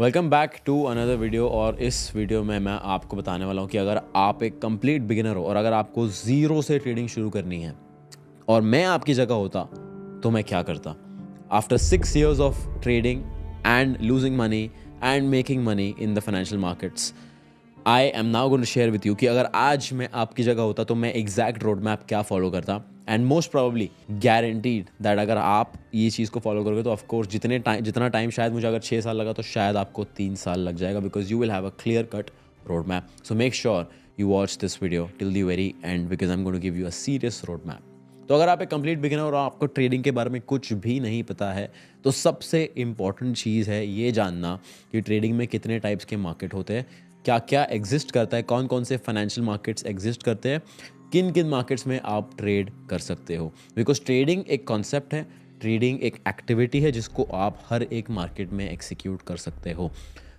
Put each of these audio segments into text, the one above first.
Welcome back to another video. और इस video में मैं आपको बताने वाला हूँ कि अगर आप एक कंप्लीट बिगिनर हो और अगर आपको ज़ीरो से ट्रेडिंग शुरू करनी है और मैं आपकी जगह होता तो मैं क्या करता। After 6 years of trading and losing money and making money in the financial markets, I am now going to share with you कि अगर आज मैं आपकी जगह होता तो मैं एग्जैक्ट रोड मैप क्या फॉलो करता। And most probably guaranteed that अगर आप ये चीज़ को फॉलो करोगे तो ऑफकोर्स जितना टाइम शायद मुझे अगर 6 साल लगा तो शायद आपको 3 साल लग जाएगा, because you will have a clear cut road map. So make sure you watch this video till the very end, because I am going to give you a serious road map. तो अगर आप एक complete beginner और आपको trading के बारे में कुछ भी नहीं पता है तो सबसे इम्पॉर्टेंट चीज़ है ये जानना कि ट्रेडिंग में कितने टाइप्स के मार्केट होते हैं, क्या क्या एग्जिस्ट करता है, कौन कौन से फाइनेंशियल मार्केट्स एग्जिस्ट करते हैं, किन किन मार्केट्स में आप ट्रेड कर सकते हो। बिकॉज ट्रेडिंग एक कॉन्सेप्ट है, ट्रेडिंग एक एक्टिविटी है जिसको आप हर एक मार्केट में एग्जीक्यूट कर सकते हो।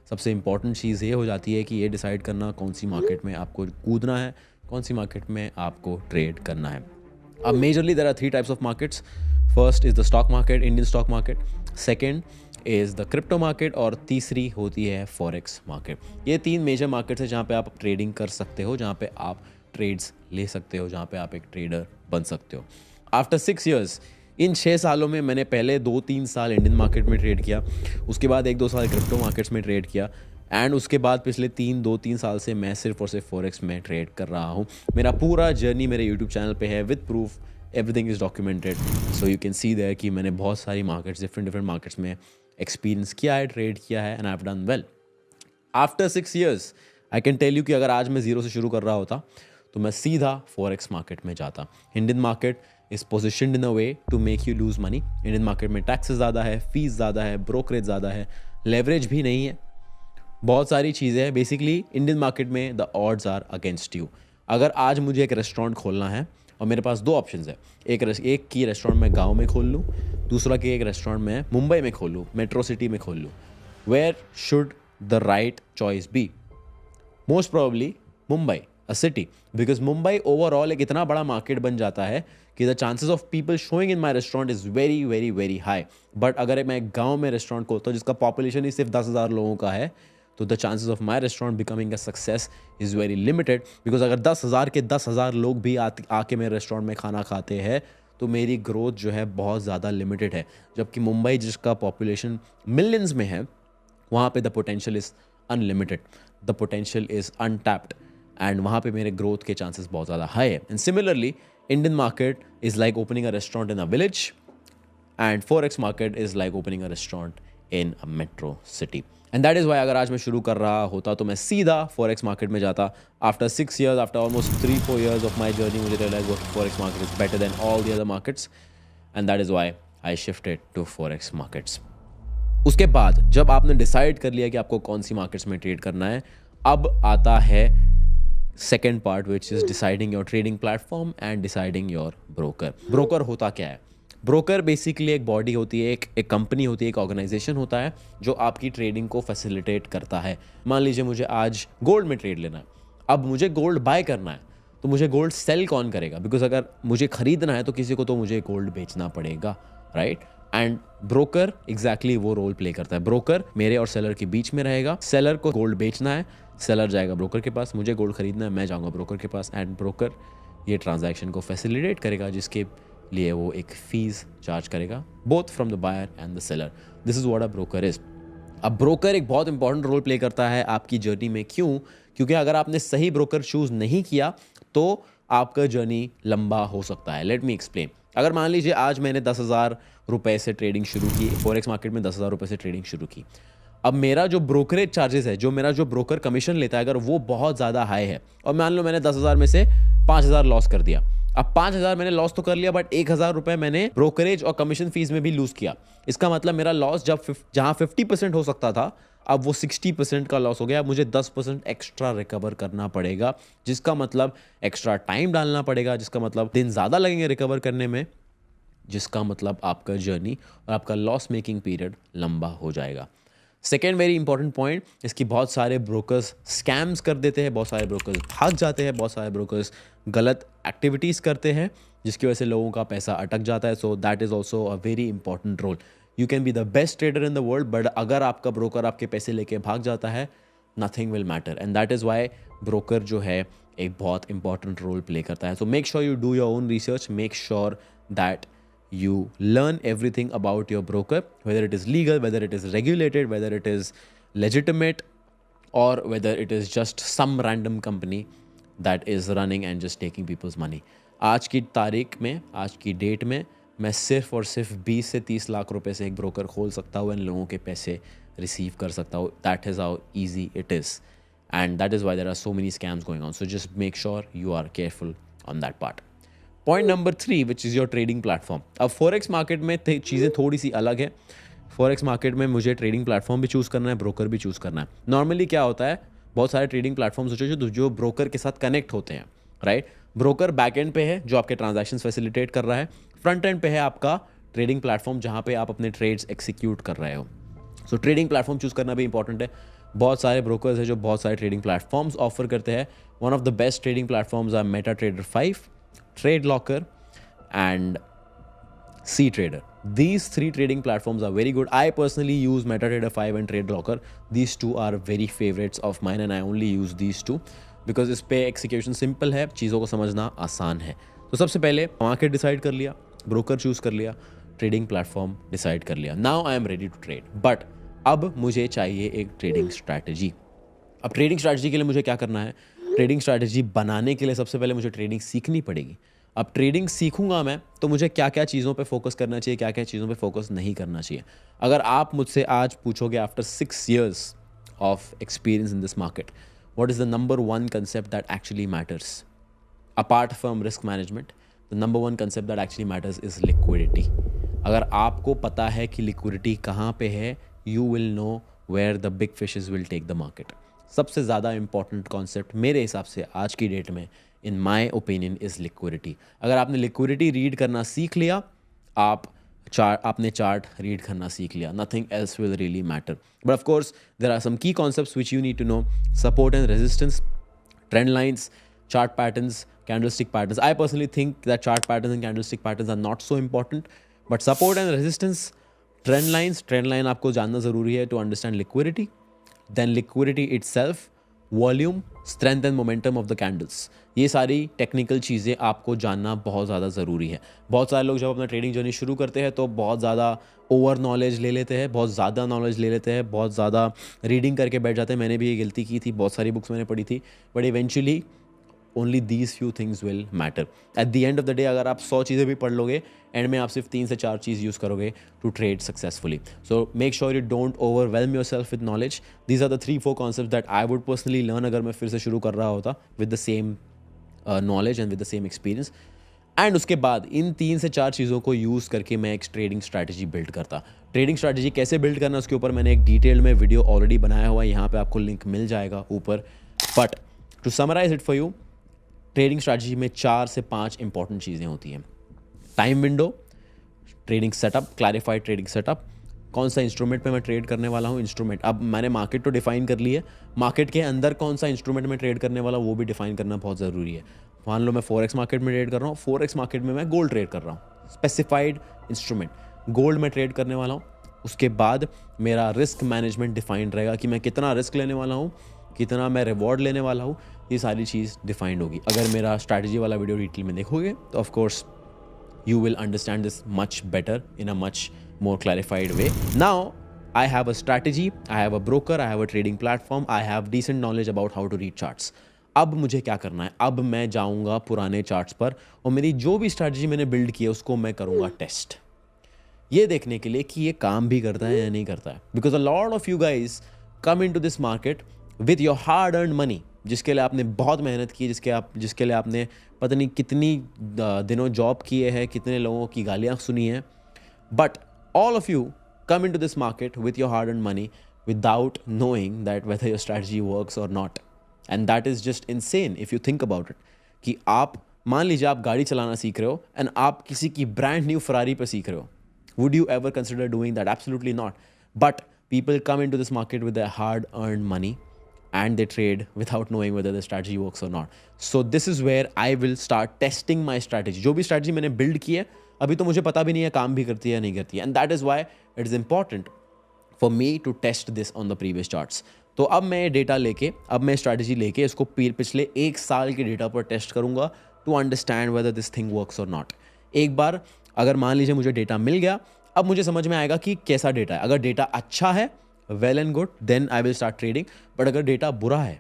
सबसे इम्पॉर्टेंट चीज़ ये हो जाती है कि ये डिसाइड करना कौन सी मार्केट में आपको कूदना है, कौन सी मार्केट में आपको ट्रेड करना है। अब majorly there are 3 types of markets. First is the stock market, Indian stock market. Second is the crypto market और तीसरी होती है फॉरेक्स मार्केट। ये 3 मेजर मार्केट्स है जहाँ पे आप ट्रेडिंग कर सकते हो, जहाँ पे आप ट्रेड्स ले सकते हो, जहाँ पे आप एक ट्रेडर बन सकते हो। आफ्टर 6 years, इन 6 सालों में मैंने पहले 2-3 साल इंडियन मार्केट में ट्रेड किया, उसके बाद 1-2 साल क्रिप्टो मार्केट्स में ट्रेड किया एंड उसके बाद पिछले 2-3 साल से मैं सिर्फ और सिर्फ फॉरेक्स में ट्रेड कर रहा हूँ। मेरा पूरा जर्नी मेरे यूट्यूब चैनल पे है with proof, everything is documented, so you can see there कि मैंने बहुत सारी मार्केट्स, डिफरेंट मार्केट्स में एक्सपीरियंस किया है, ट्रेड किया है and I have done well. After 6 years I can tell you कि अगर आज मैं ज़ीरो से शुरू कर रहा होता तो मैं सीधा फॉरेक्स मार्केट में जाता। Indian market is positioned in a way to make you lose money. Indian market में टैक्सेस ज़्यादा है, फीस ज़्यादा है, ब्रोकरेज ज़्यादा है, लेवरेज भी नहीं है, बहुत सारी चीज़ें हैं। बेसिकली इंडियन मार्केट में the odds are against you. अगर आज मुझे एक रेस्टोरेंट खोलना है और मेरे पास 2 ऑप्शंस है, एक की रेस्टोरेंट मैं गांव में खोल लूँ, दूसरा की एक रेस्टोरेंट मैं मुंबई में खोल लूँ, मेट्रो सिटी में खोल लूँ। Where should the right choice be? Most probably Mumbai, a city, because Mumbai overall एक इतना बड़ा मार्केट बन जाता है कि the chances of people showing in my restaurant is very very very high. But अगर मैं गांव में रेस्टोरेंट खोलता हूँ जिसका पॉपुलेशन ही सिर्फ 10,000 लोगों का है तो the chances of my restaurant becoming a success is very limited, because अगर 10,000 के 10,000 लोग भी आके मेरे रेस्टोरेंट में खाना खाते हैं तो मेरी ग्रोथ जो है बहुत ज़्यादा लिमिटेड है। जबकि मुंबई जिसका पॉपुलेशन मिलियंस में है वहाँ पे the potential is unlimited, the potential is untapped and वहाँ पे मेरे ग्रोथ के चांसेस बहुत ज़्यादा हाई है। And similarly Indian market is like opening a restaurant in a village and forex market is like opening a restaurant in a metro city. And that is Y अगर आज मैं शुरू कर रहा होता तो मैं सीधा फॉरेक्स मार्केट में जाता। After 6 years, after almost 3-4 years of my journey, मुझे रियलाइज हुआ कि forex market is better than all the other markets and that is why I shifted to forex markets. उसके बाद जब आपने डिसाइड कर लिया कि आपको कौन सी मार्केट्स में ट्रेड करना है, अब आता है second part which is deciding your trading platform and deciding your broker. Broker होता क्या है? ब्रोकर बेसिकली एक बॉडी होती है, एक कंपनी होती है, एक ऑर्गेनाइजेशन होता है जो आपकी ट्रेडिंग को फैसिलिटेट करता है। मान लीजिए मुझे आज गोल्ड में ट्रेड लेना है, अब मुझे गोल्ड बाय करना है तो मुझे गोल्ड सेल कौन करेगा? बिकॉज अगर मुझे खरीदना है तो किसी को तो मुझे गोल्ड बेचना पड़ेगा, राइट? एंड ब्रोकर एग्जैक्टली वो रोल प्ले करता है। ब्रोकर मेरे और सेलर के बीच में रहेगा। सेलर को गोल्ड बेचना है, सेलर जाएगा ब्रोकर के पास, मुझे गोल्ड खरीदना है, मैं जाऊंगा ब्रोकर के पास एंड ब्रोकर ये ट्रांजैक्शन को फैसिलिटेट करेगा जिसके लिए वो एक फीस चार्ज करेगा, both from the buyer and the seller. This is what a broker is. अब ब्रोकर एक बहुत इंपॉर्टेंट रोल प्ले करता है आपकी जर्नी में। क्यों? क्योंकि अगर आपने सही ब्रोकर चूज नहीं किया तो आपका जर्नी लंबा हो सकता है। Let me explain. अगर मान लीजिए आज मैंने 10,000 रुपए से ट्रेडिंग शुरू की, फॉरेक्स मार्केट में 10,000 रुपए से ट्रेडिंग शुरू की। अब मेरा जो ब्रोकरेज चार्जेस है, जो मेरा जो ब्रोकर कमीशन लेता है, अगर वो बहुत ज़्यादा हाई है और मान लो मैंने 10,000 में से 5,000 लॉस कर दिया। अब 5,000 मैंने लॉस तो कर लिया बट 1,000 रुपए मैंने ब्रोकरेज और कमीशन फीस में भी लूज किया। इसका मतलब मेरा लॉस जहां 50% हो सकता था अब वो 60% का लॉस हो गया। मुझे 10% एक्स्ट्रा रिकवर करना पड़ेगा, जिसका मतलब एक्स्ट्रा टाइम डालना पड़ेगा, जिसका मतलब दिन ज़्यादा लगेंगे रिकवर करने में, जिसका मतलब आपका जर्नी और आपका लॉस मेकिंग पीरियड लंबा हो जाएगा। सेकेंड वेरी इंपॉर्टेंट पॉइंट, इसकी बहुत सारे ब्रोकर्स स्कैम्स कर देते हैं, बहुत सारे ब्रोकर्स भाग जाते हैं, बहुत सारे ब्रोकर्स गलत एक्टिविटीज़ करते हैं जिसकी वजह से लोगों का पैसा अटक जाता है। So that is also a very important role you can be the best trader in the world, but अगर आपका ब्रोकर आपके पैसे लेके भाग जाता है, nothing will matter. And that is why broker जो है एक बहुत इंपॉर्टेंट रोल प्ले करता है। So make sure you do your own research, make sure that you learn everything about your broker, whether it is legal, whether it is regulated, whether it is legitimate, or whether it is just some random company that is running and just taking people's money. आज की तारीख में, आज की date में मैं सिर्फ और सिर्फ 20 से 30 लाख रुपए से एक ब्रोकर खोल सकता हूँ, इन लोगों के पैसे रिसीव कर सकता हूँ. That is how easy it is, and that is why there are so many scams going on. So just make sure you are careful on that part. Point number 3, which is your trading platform. अब forex market में चीज़ें थोड़ी सी अलग है. Forex market में मुझे trading platform भी choose करना है, ब्रोकर भी चूज़ करना है. नॉर्मली क्या होता है, बहुत सारे ट्रेडिंग प्लेटफॉर्म्स होते हैं जो ब्रोकर के साथ कनेक्ट होते हैं, राइट. ब्रोकर बैक एंड पे है जो आपके ट्रांजैक्शंस फैसिलिटेट कर रहा है, फ्रंट एंड पे है आपका ट्रेडिंग प्लेटफॉर्म जहाँ पे आप अपने ट्रेड्स एक्सिक्यूट कर रहे हो. सो ट्रेडिंग प्लेटफॉर्म चूज़ करना भी इंपॉर्टेंट है. बहुत सारे ब्रोकर्स हैं जो बहुत सारे ट्रेडिंग प्लेटफॉर्म्स ऑफर करते हैं. One of the best trading platforms are MetaTrader 5, trade locker and CTrader. These 3 trading platforms are very good. I personally use MetaTrader 5 and TradeLocker. These 2 are very favorites of mine and I only use these 2 because इस पे execution simple है, चीज़ों को समझना आसान है. तो सबसे पहले मार्केट डिसाइड कर लिया, ब्रोकर चूज़ कर लिया, ट्रेडिंग प्लेटफॉर्म डिसाइड कर लिया. Now I am ready to trade, but अब मुझे चाहिए एक ट्रेडिंग स्ट्रैटेजी. अब ट्रेडिंग स्ट्रैटेजी के लिए मुझे क्या करना है, ट्रेडिंग स्ट्रैटेजी बनाने के लिए सबसे पहले मुझे ट्रेडिंग सीखनी पड़ेगी. अब ट्रेडिंग सीखूंगा मैं तो मुझे क्या क्या चीज़ों पे फोकस करना चाहिए, क्या क्या चीज़ों पे फोकस नहीं करना चाहिए. अगर आप मुझसे आज पूछोगे after 6 years of experience in this market, what is the number 1 concept that actually matters apart from risk management, the number 1 concept that actually matters is liquidity. अगर आपको पता है कि लिक्विडिटी कहाँ पे है, you will know where the big fishes will take the market. सबसे ज़्यादा इंपॉर्टेंट कॉन्सेप्ट मेरे हिसाब से आज की डेट में इन माई ओपिनियन इज़ लिक्विडिटी. अगर आपने लिक्विडिटी रीड करना सीख लिया, आपने चार्ट रीड करना सीख लिया, nothing else will really matter. But of course there are some key concepts which you need to know. Support and resistance, trend lines, chart patterns, candlestick patterns. I personally think that chart patterns and candlestick patterns are not so important, but support and resistance, trend line आपको जानना ज़रूरी है to understand liquidity. Then liquidity itself, volume, strength and momentum of the candles. ये सारी technical चीज़ें आपको जानना बहुत ज़्यादा ज़रूरी है. बहुत सारे लोग जब अपना ट्रेडिंग जर्नी शुरू करते हैं तो बहुत ज़्यादा ओवर नॉलेज ले लेते हैं, बहुत ज़्यादा नॉलेज ले लेते हैं, बहुत ज़्यादा रीडिंग करके बैठ जाते हैं. मैंने भी ये गलती की थी, बहुत सारी बुक्स मैंने पढ़ी थी, but eventually only these few things will matter. At the end of the day अगर आप 100 चीज़ें भी पढ़ लोगे, एंड में आप सिर्फ 3 से 4 चीज़ यूज़ करोगे to trade successfully. So make sure you don't overwhelm yourself with knowledge. These are the 3-4 concept that I would personally learn अगर मैं फिर से शुरू कर रहा होता with the same knowledge and with the same experience. And उसके बाद इन 3 से 4 चीज़ों को यूज़ करके मैं एक ट्रेडिंग स्ट्रैटेजी बिल्ड करता. ट्रेडिंग स्ट्रैटेजी कैसे बिल्ड करना उसके ऊपर मैंने एक डिटेल में वीडियो ऑलरेडी बनाया हुआ है, यहाँ पे आपको लिंक मिल जाएगा ऊपर. But to summarise it for you, trading strategy में 4 से 5 इंपॉर्टेंट चीज़ें होती हैं. Time window, trading setup, clarified trading setup, कौन सा इंस्ट्रूमेंट पे मैं ट्रेड करने वाला हूँ. इंस्ट्रूमेंट, अब मैंने मार्केट तो डिफाइन कर ली है, मार्केट के अंदर कौन सा इंस्ट्रूमेंट में ट्रेड करने वाला हूँ वो भी डिफाइन करना बहुत ज़रूरी है. मान लो मैं फॉरेक्स मार्केट में ट्रेड कर रहा हूँ, फॉरेक्स मार्केट में मैं गोल्ड ट्रेड कर रहा हूँ, स्पेसिफाइड इंस्ट्रूमेंट गोल्ड में ट्रेड करने वाला हूँ. उसके बाद मेरा रिस्क मैनेजमेंट डिफाइंड रहेगा कि मैं कितना रिस्क लेने वाला हूँ, कितना मैं रिवॉर्ड लेने वाला हूँ, ये सारी चीज़ डिफाइंड होगी. अगर मेरा स्ट्रैटेजी वाला वीडियो डिटेल में देखोगे तो of course you will understand this much better in a much more clarified way. Now I have a strategy, I have a broker, I have a trading platform, I have decent knowledge about how to read charts. अब मुझे क्या करना है, अब मैं जाऊंगा पुराने charts पर और मेरी जो भी स्ट्रैटेजी मैंने बिल्ड की है उसको मैं करूंगा टेस्ट, ये देखने के लिए कि ये काम भी करता है या नहीं करता है. Because a lot of you guys come in to this market with your hard earn money, जिसके लिए आपने बहुत मेहनत की, जिसके लिए आपने पता नहीं कितनी दिनों जॉब किए हैं, कितने लोगों की गालियाँ सुनी हैं. But all of you come in to this market with your hard earn money without knowing that whether your strategy works और not. And that is just insane if you think about it. कि आप मान लीजिए आप गाड़ी चलाना सीख रहे हो एंड आप किसी की ब्रांड न्यू फरारी पर सीख रहे हो. Would you ever consider doing that? Absolutely not. But people come into this market with their hard-earned money and they trade without knowing whether the strategy works or not. So this is where I will start testing my strategy. जो भी strategy मैंने build की है अभी तो मुझे पता भी नहीं है काम भी करती है या नहीं करती है, and that is why it is important for me to test this on the previous charts. तो अब मैं डेटा लेके, अब मैं स्ट्रैटेजी लेके इसको पिछले 1 साल के डेटा पर टेस्ट करूंगा to understand whether this thing works और नॉट। एक बार अगर मान लीजिए मुझे डेटा मिल गया, अब मुझे समझ में आएगा कि कैसा डेटा है। अगर डेटा अच्छा है, well and good, then I will start trading. But अगर डेटा बुरा है,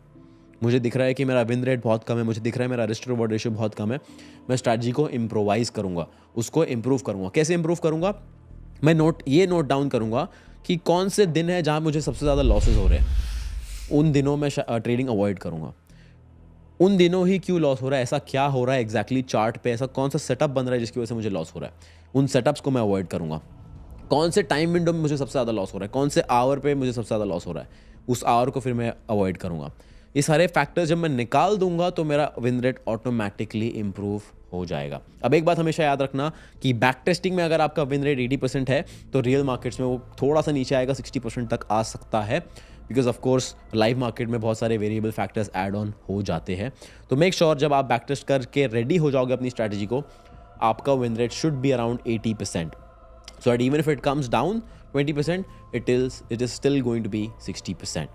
मुझे दिख रहा है कि मेरा विन रेट बहुत कम है, मुझे दिख रहा है मेरा रिस्क रिवॉर्ड रेशियो बहुत कम है, मैं स्ट्रैटेजी को इम्प्रोवाइज करूंगा, उसको इम्प्रूव करूंगा। कैसे इम्प्रूव करूंगा? मैं नोट डाउन करूंगा कि कौन से दिन है जहां मुझे सबसे ज़्यादा लॉसेज हो रहे हैं, उन दिनों में ट्रेडिंग अवॉइड करूंगा। उन दिनों ही क्यों लॉस हो रहा है, ऐसा क्या हो रहा है एग्जैक्टली चार्ट पे, ऐसा कौन सा सेटअप बन रहा है जिसकी वजह से मुझे लॉस हो रहा है, उन सेटअप्स को मैं अवॉइड करूंगा। कौन से टाइम विंडो में मुझे सबसे ज़्यादा लॉस हो रहा है, कौन से आवर पे मुझे सबसे ज़्यादा लॉस हो रहा है, उस आवर को फिर मैं अवॉइड करूंगा। ये सारे फैक्टर्स जब मैं निकाल दूंगा तो मेरा विन रेट ऑटोमेटिकली इंप्रूव हो जाएगा। अब एक बात हमेशा याद रखना कि बैक टेस्टिंग में अगर आपका विन रेट 80% है तो रियल मार्केट्स में वो थोड़ा सा नीचे आएगा, 60% तक आ सकता है, because of course live market में बहुत सारे वेरिएबल फैक्टर्स ऐड ऑन हो जाते हैं। तो मेक श्योर जब आप बैक टेस्ट करके रेडी हो जाओगे अपनी स्ट्रैटेजी को, आपका win rate should be around 80%, so that even if it comes down 20%, it is still going to be 60%.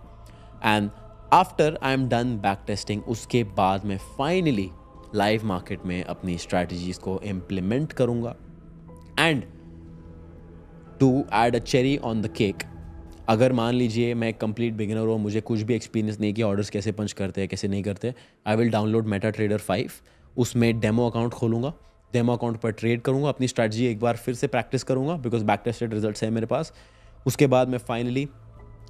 and after I am done back testing, उसके बाद मैं फाइनली लाइव मार्केट में अपनी स्ट्रैटेजीज को इम्प्लीमेंट करूंगा। And to add a cherry on the cake, अगर मान लीजिए मैं कंप्लीट बिगिनर हूँ, मुझे कुछ भी एक्सपीरियंस नहीं कि ऑर्डर्स कैसे पंच करते हैं कैसे नहीं करते, I will download Meta trader 5, उसमें डेमो अकाउंट खोलूँगा, डेमो अकाउंट पर ट्रेड करूँगा, अपनी स्ट्रैटेजी एक बार फिर से प्रैक्टिस करूँगा बिकॉज बैक टेस्टेड रिजल्ट्स है मेरे पास। उसके बाद मैं फाइनली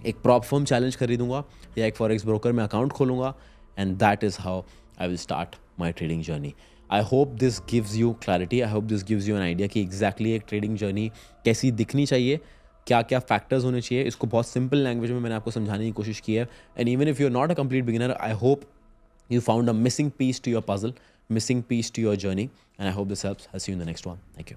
एक प्रॉप फर्म चैलेंज खरीदूँगा या एक फॉरेक्स ब्रोकर में अकाउंट खोलूँगा, and that is how I will start my trading journey. I hope this gives you clarity, I hope this gives you an idea कि एग्जैक्टली एक trading journey कैसी दिखनी चाहिए, क्या क्या फैक्टर्स होने चाहिए। इसको बहुत सिंपल लैंग्वेज में मैंने आपको समझाने की कोशिश की है। And even if you are not a complete beginner, I hope you found a missing piece to your puzzle, missing piece to your journey, and I hope this helps. I'll see you in the next one. Thank you.